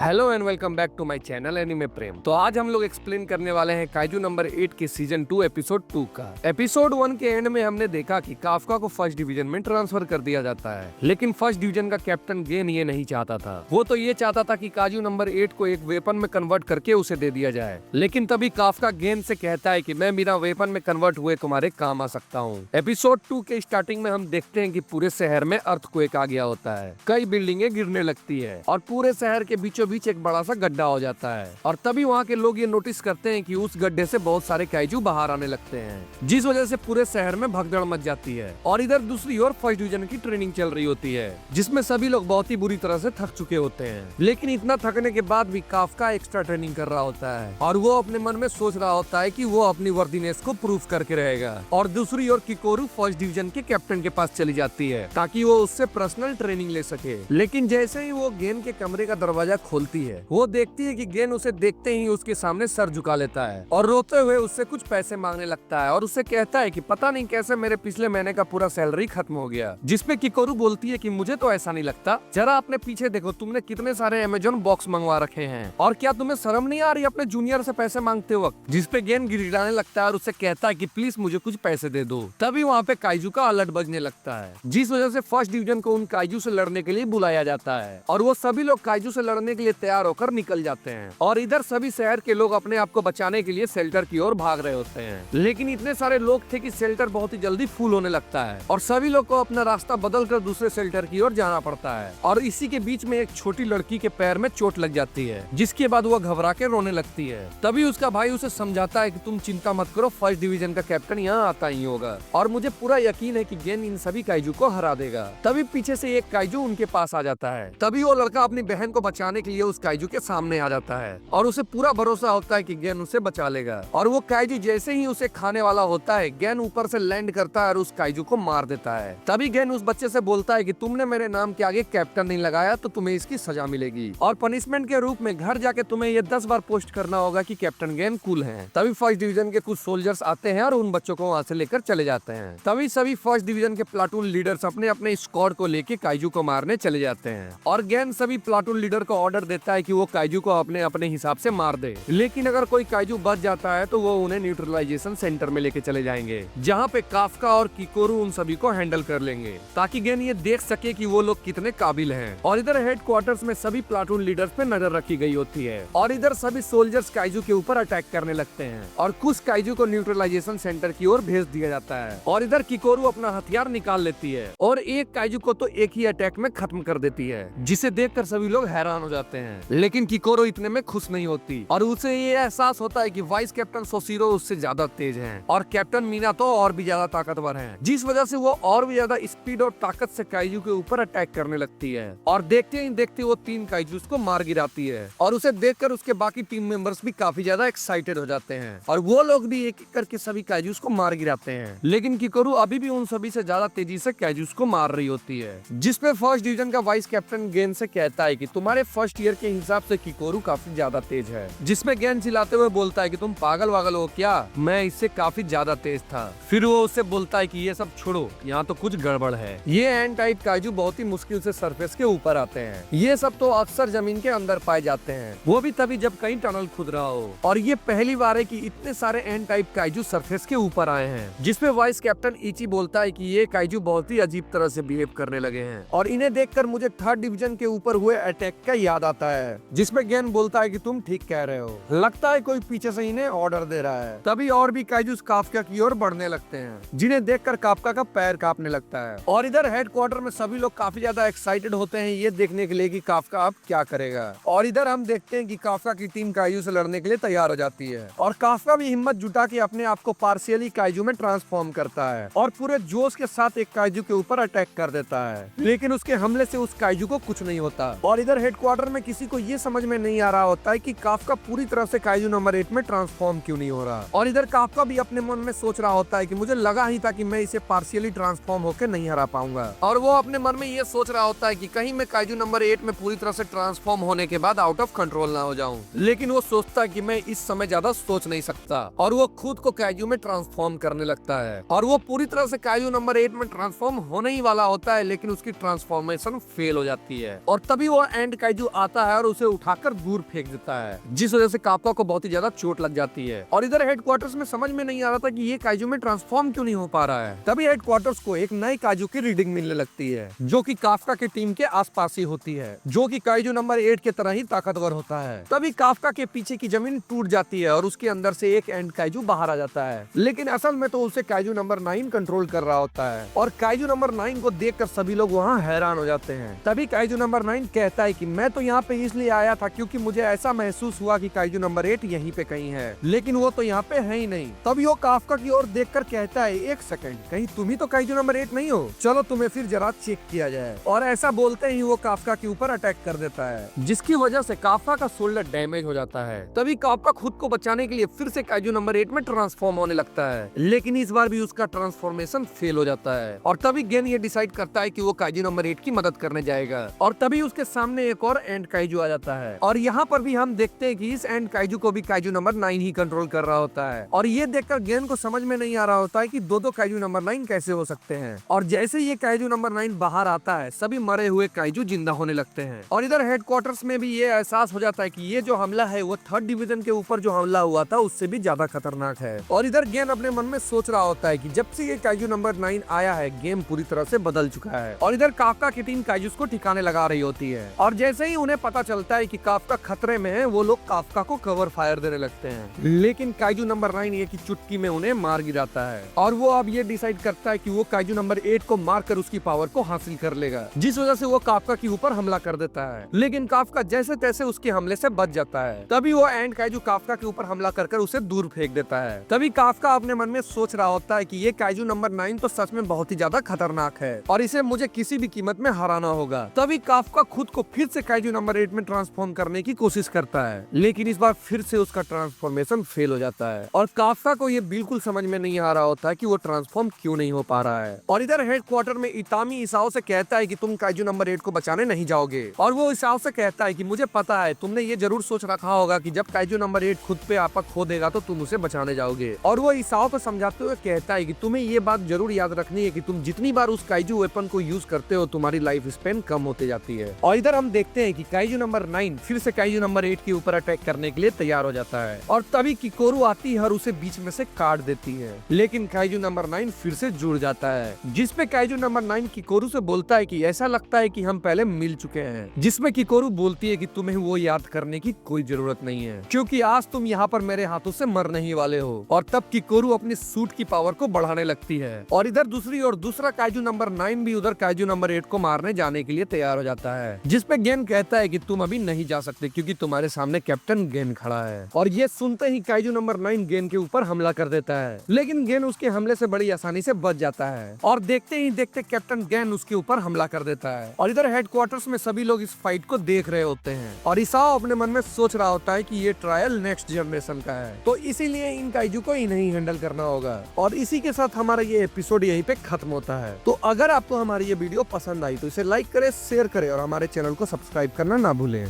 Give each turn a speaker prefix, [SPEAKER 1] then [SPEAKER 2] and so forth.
[SPEAKER 1] Hello and welcome back to my channel anime Prem. तो आज हम लोग एक्सप्लेन करने वाले हैं काइजू नंबर 8 के सीजन 2 एपिसोड 2 का। एपिसोड 1 के एंड में हमने देखा कि काफका को फर्स्ट डिवीजन में ट्रांसफर कर दिया जाता है, लेकिन फर्स्ट डिवीजन का कैप्टन गेन ये नहीं चाहता था। वो तो ये चाहता था कि काजू नंबर 8 को एक वेपन में कन्वर्ट करके उसे दे दिया जाए, लेकिन तभी काफका गेन से कहता है कि मैं बिना वेपन में कन्वर्ट हुए तुम्हारे काम आ सकता हूँ। एपिसोड 2 के स्टार्टिंग में हम देखते हैं कि पूरे शहर में अर्थक्वेक आ गया होता है, कई बिल्डिंगें गिरने लगती है और पूरे शहर के बीचों बीच एक बड़ा सा गड्ढा हो जाता है। और तभी वहाँ के लोग ये नोटिस करते हैं कि उस गड्ढे से बहुत सारे काइजू बाहर आने लगते हैं, जिस वजह से पूरे शहर में भगदड़ मच जाती है। और इधर दूसरी ओर फर्स्ट डिवीजन की ट्रेनिंग चल रही होती है, जिसमें सभी लोग बहुत ही बुरी तरह से थक चुके होते हैं, लेकिन इतना थकने के बाद भी काफका एक्स्ट्रा ट्रेनिंग कर रहा होता है और वो अपने मन में सोच रहा होता है कि वो अपनी वर्दीनेस को प्रूव करके रहेगा। और दूसरी ओर किकोरू फर्स्ट डिवीजन के कैप्टन के पास चली जाती है ताकि वो उससे पर्सनल ट्रेनिंग ले सके। लेकिन जैसे ही वो गेन के कमरे का दरवाजा खोलती है, वो देखती है कि गेन उसे देखते ही उसके सामने सर झुका लेता है और रोते हुए उससे कुछ पैसे मांगने लगता है और उससे कहता है कि पता नहीं कैसे मेरे पिछले महीने का पूरा सैलरी खत्म हो गया। जिसपे किकोरू बोलती है कि मुझे तो ऐसा नहीं लगता, जरा अपने पीछे देखो, तुमने कितने सारे अमेज़न बॉक्स मंगवा रखे हैं और क्या तुम्हें शर्म नहीं आ रही अपने जूनियर से पैसे मांगते वक्त। जिसपे गेन गिड़गिड़ाने लगता है और उससे कहता है कि प्लीज मुझे कुछ पैसे दे दो। तभी वहाँ पे काइजू का अलर्ट बजने लगता है, जिस वजह से फर्स्ट डिवीजन को उन काइजू से लड़ने के लिए बुलाया जाता है और वो सभी लोग काइजू से लड़ने के लिए तैयार होकर निकल जाते हैं। और इधर सभी शहर के लोग अपने आप को बचाने के लिए शेल्टर की ओर भाग रहे होते हैं, लेकिन इतने सारे लोग थे कि शेल्टर बहुत ही जल्दी फुल होने लगता है और सभी लोग को अपना रास्ता बदल कर दूसरे शेल्टर की ओर जाना पड़ता है। और इसी के बीच में एक छोटी लड़की के पैर में चोट लग जाती है, जिसके बाद वह घबरा के रोने लगती है। तभी उसका भाई उसे समझाता है कि तुम चिंता मत करो, फर्स्ट डिवीजन का कैप्टन यहाँ आता ही होगा और मुझे पूरा यकीन है कि गेन इन सभी काइजू को हरा देगा। तभी पीछे से एक काइजू उनके पास आ जाता है। तभी वो लड़का अपनी बहन को बचाने के लिए उस काइजू के सामने आ जाता है और उसे पूरा भरोसा होता है कि गेन उसे बचा लेगा। और वो काइजू जैसे ही उसे खाने वाला होता है, गेन ऊपर से लैंड करता है और उस काइजू को मार देता है। तभी गेन उस बच्चे से बोलता है कि तुमने मेरे नाम के आगे कैप्टन नहीं लगाया तो तुम्हें इसकी सजा मिलेगी और पनिशमेंट के रूप में घर जाके तुम्हें ये 10 बार पोस्ट करना होगा कि कैप्टन गेन कूल है। तभी फर्स्ट डिवीजन के कुछ सोल्जर्स आते हैं और उन बच्चों को वहाँ से लेकर चले जाते हैं। तभी सभी फर्स्ट डिवीजन के प्लाटून लीडर्स अपने अपने स्क्वाड को लेके काइजू को मारने चले जाते हैं और गेन सभी प्लाटून लीडर को ऑर्डर देता है कि वो काइजू को अपने अपने हिसाब से मार दे, लेकिन अगर कोई काइजू बच जाता है तो वो उन्हें न्यूट्रलाइजेशन सेंटर में लेके चले जाएंगे, जहाँ पे काफका और किकोरू उन सभी को हैंडल कर लेंगे ताकि गेन ये देख सके कि वो लोग कितने काबिल हैं। और इधर हेडक्वार्टर्स में सभी प्लाटून लीडर्स पे नजर रखी गई होती है और इधर सभी सोल्जर्स काइजू के ऊपर अटैक करने लगते हैं और कुछ काइजू को न्यूट्रलाइजेशन सेंटर की ओर भेज दिया जाता है। और इधर किकोरू अपना हथियार निकाल लेती है और एक काइजू को तो एक ही अटैक में खत्म कर देती है, जिसे देखकर सभी लोग हैरान हो जाते हैं। लेकिन किकोरू इतने में खुश नहीं होती और उसे ये एहसास होता है कि वाइस कैप्टन सोसीरो उससे ज्यादा तेज हैं और कैप्टन मीना तो और भी ज्यादा ताकतवर हैं, जिस वजह से वो और भी ज्यादा स्पीड और ताकत से काइजू के ऊपर अटैक करने लगती है। और देखते ही देखते वो 3 काइजू को मार गिराती है और उसे देखकर उसके बाकी टीम मेंबर्स भी काफी ज्यादा एक्साइटेड हो जाते हैं और वो लोग भी एक एक करके सभी काइजू को मार गिराते हैं। लेकिन किकोरू अभी भी उन सभी से ज्यादा तेजी से काइजू को मार रही होती है, जिसपे फर्स्ट डिवीजन का वाइस कैप्टन गेन से कहता है कि तुम्हारे फर्स्ट ईयर के हिसाब से किकोरू काफी ज्यादा तेज है। जिसमें गेन चिल्लाते हुए बोलता है कि तुम पागल वागल हो क्या, मैं इससे काफी ज्यादा तेज था। फिर वो उससे बोलता है कि ये सब छोड़ो, यहाँ तो कुछ गड़बड़ है। ये एंड टाइप काइजू बहुत ही मुश्किल से सरफेस के ऊपर आते हैं, ये सब तो अक्सर जमीन के अंदर पाए जाते हैं, वो भी तभी जब कहीं टनल खुद रहा हो। और ये पहली बार है कि इतने सारे एंड टाइप काइजू सरफेस के ऊपर आए हैं। जिसपे वाइस कैप्टन इची बोलता है कि ये काइजू बहुत ही अजीब तरह से बिहेव करने लगे हैं और इन्हें देखकर मुझे थर्ड डिवीजन के ऊपर हुए अटैक का याद आता है। जिसपे गेन बोलता है कि तुम ठीक कह रहे हो, लगता है कोई पीछे से इन्हें ऑर्डर दे रहा है। तभी और भी काइजू काफका की ओर बढ़ने लगते हैं, जिन्हें देखकर काफका का पैर कांपने लगता है। और इधर हेडक्वार्टर में सभी लोग काफी ज्यादा एक्साइटेड होते हैं ये देखने के लिए कि काफका अब क्या करेगा। और इधर हम देखते हैं कि काफका की टीम काइजू से लड़ने के लिए तैयार हो जाती है और काफका भी हिम्मत जुटा के अपने आप को पार्शियली काइजू में ट्रांसफॉर्म करता है और पूरे जोश के साथ एक काइजू के ऊपर अटैक कर देता है, लेकिन उसके हमले से उस काइजू को कुछ नहीं होता। और इधर हेडक्वार्टर में किसी को ये समझ में नहीं आ रहा होता है कि काफका पूरी तरह से काइजू नंबर 8 में ट्रांसफॉर्म क्यों नहीं हो रहा। और इधर काफका भी अपने मन में सोच रहा होता है कि मुझे लगा ही था कि मैं इसे पार्शियली ट्रांसफॉर्म होकर नहीं हरा पाऊंगा। और वो अपने मन में ये सोच रहा होता है कि कहीं मैं काइजू नंबर 8 में पूरी तरह से ट्रांसफॉर्म होने के बाद आउट ऑफ कंट्रोल ना हो जाऊं। लेकिन वो सोचता है कि मैं इस समय ज्यादा सोच नहीं सकता और वो खुद को काइजू में ट्रांसफॉर्म करने लगता है और वो पूरी तरह से काइजू नंबर 8 में ट्रांसफॉर्म होने ही वाला होता है, लेकिन उसकी ट्रांसफॉर्मेशन फेल हो जाती है। और तभी वो एंड काइजू आता है और उसे उठाकर दूर फेंक देता है, जिस वजह से काफका को बहुत ही ज्यादा चोट लग जाती है। और इधर हेडक्वार्टर्स में समझ में नहीं आ रहा था कि ये काइजू में ट्रांसफॉर्म क्यों नहीं हो पा रहा है। तभी हेडक्वार्टर्स को एक नए काइजू की रीडिंग मिलने लगती है, जो कि काफका की टीम के आसपास ही होती है, जो कि काइजू नंबर 8 की तरह ही ताकतवर होता है। तभी काफका के पीछे की जमीन टूट जाती है और उसके अंदर से एक एंड काइजू बाहर आ जाता है, लेकिन असल में तो उसे काइजू नंबर 9 कंट्रोल कर रहा होता है। और काइजू नंबर 9 को देखकर सभी लोग वहाँ हैरान हो जाते हैं। तभी काइजू नंबर 9 कहता है कि मैं तो यहाँ पे इसलिए आया था क्योंकि मुझे ऐसा महसूस हुआ कि काइजू नंबर 8 यहीं पे कहीं है, लेकिन वो तो यहाँ पे है ही नहीं। तभी वो काफका की ओर देखकर कहता है, एक सेकंड, कहीं तुम ही तो काइजू नंबर 8 नहीं हो? चलो तुम्हें फिर जरा चेक किया जाए। और ऐसा बोलते ही वो काफका के ऊपर अटैक कर देता है, जिसकी वजह से काफका का शोल्डर डैमेज हो जाता है। तभी काफका खुद को बचाने के लिए फिर से काइजू नंबर 8 में ट्रांसफॉर्म होने लगता है, लेकिन इस बार भी उसका ट्रांसफॉर्मेशन फेल हो जाता है। और तभी गेन ये डिसाइड करता है कि वो काइजू नंबर 8 की मदद करने जाएगा। और तभी उसके सामने एक और एंड काइजू आ जाता है, और यहाँ पर भी हम देखते हैं कि इस एंड काइजू को भी काइजू नंबर 9 ही कंट्रोल कर रहा होता है। और ये देखकर गेन को समझ में नहीं आ रहा होता है कि दो काइजू नंबर 9 कैसे हो सकते हैं। और जैसे ये काइजू नंबर 9 बाहर आता है, सभी मरे हुए काइजू जिंदा होने लगते हैं। और इधर हेडक्वार्टर्स में भी ये एहसास हो जाता है कि ये जो हमला है वो 3rd डिवीजन के ऊपर जो हमला हुआ था उससे भी ज्यादा खतरनाक है। और इधर गेन अपने मन में सोच रहा होता है कि जब से ये काइजू नंबर 9 आया है, गेम पूरी तरह से बदल चुका है। और इधर काफका की टीम काइजूस को ठिकाने लगा रही होती है, और जैसे ही उन्हें पता चलता है कि काफका खतरे में है, वो लोग काफका को कवर फायर देने लगते हैं। लेकिन काइजू नंबर 9 एक ही चुटकी में उन्हें मार गिराता है, और वो अब ये डिसाइड करता है कि वो काइजू नंबर 8 को मारकर उसकी पावर को हासिल कर लेगा, जिस वजह से वो काफका के ऊपर हमला कर देता है। लेकिन काफका जैसे तैसे उसके हमले से बच जाता है। तभी वो एंड काइजू काफका के ऊपर हमला कर उसे दूर फेंक देता है। तभी काफका अपने मन में सोच रहा होता है कि ये काइजू नंबर 9 तो सच में बहुत ही ज्यादा खतरनाक है, और इसे मुझे किसी भी कीमत में हराना होगा। तभी काफका खुद को फिर से काइजू नंबर 8 में ट्रांसफॉर्म करने की कोशिश करता है, लेकिन इस बार फिर से उसका ट्रांसफॉर्मेशन फेल हो जाता है। और काफका को ये बिल्कुल समझ में नहीं आ रहा होता है कि वो ट्रांसफॉर्म क्यों नहीं हो पा रहा है। और इधर हेडक्वार्टर में इतामी इसाओ से कहता है कि तुम काइजू नंबर 8 को बचाने नहीं जाओगे। और वो इसाओ से कहता है कि मुझे पता है तुमने ये जरूर सोच रखा होगा कि जब काइजू नंबर 8 खुद पे आपा खो देगा तो तुम उसे बचाने जाओगे। और वो इसाओ को समझाते हुए कहता है कि तुम्हें ये बात जरूर याद रखनी है कि तुम जितनी बार उस काइजू वेपन को यूज करते हो, तुम्हारी लाइफ स्पेन कम होते जाती है। और इधर हम देखते हैं कि काइजू नंबर 9 फिर से काइजू नंबर 8 के ऊपर अटैक करने के लिए तैयार हो जाता है, और तभी किकोरू आती है और उसे बीच में से काट देती है। लेकिन काइजू नंबर 9 फिर से जुड़ जाता है, जिसपे काइजू नंबर 9 किकोरू से बोलता है कि ऐसा लगता है कि हम पहले मिल चुके हैं। जिसमें किकोरू बोलती है कि तुम्हें वो याद करने की कोई जरूरत नहीं है, क्योंकि आज तुम यहाँ पर मेरे हाथों से मरने ही वाले हो। और तब किकोरू अपनी सूट की पावर को बढ़ाने लगती है। और इधर दूसरी ओर दूसरा काइजू नंबर 9 भी उधर काइजू नंबर 8 को मारने जाने के लिए तैयार हो जाता है, जिसपे गेन कहता है कि तुम अभी नहीं जा सकते क्योंकि तुम्हारे सामने कैप्टन गेन खड़ा है। और ये सुनते ही काइजू नंबर 9 गेन के ऊपर हमला कर देता है, लेकिन गेन उसके हमले से बड़ी आसानी से बच जाता है। और देखते ही देखते कैप्टन गेन उसके ऊपर हमला कर देता है। और इधर हेडक्वार्टर्स में सभी लोग इस फाइट को देख रहे होते हैं, और इसाओ अपने मन में सोच रहा होता है कि ये ट्रायल नेक्स्ट जनरेशन का है, तो इसीलिए इन काइजू को इन्हें हैंडल करना होगा। और इसी के साथ हमारा ये एपिसोड यहीं पे खत्म होता है। तो अगर आपको हमारी ये वीडियो पसंद आई तो इसे लाइक करें, शेयर करें और हमारे चैनल को सब्सक्राइब करना ना भूलें।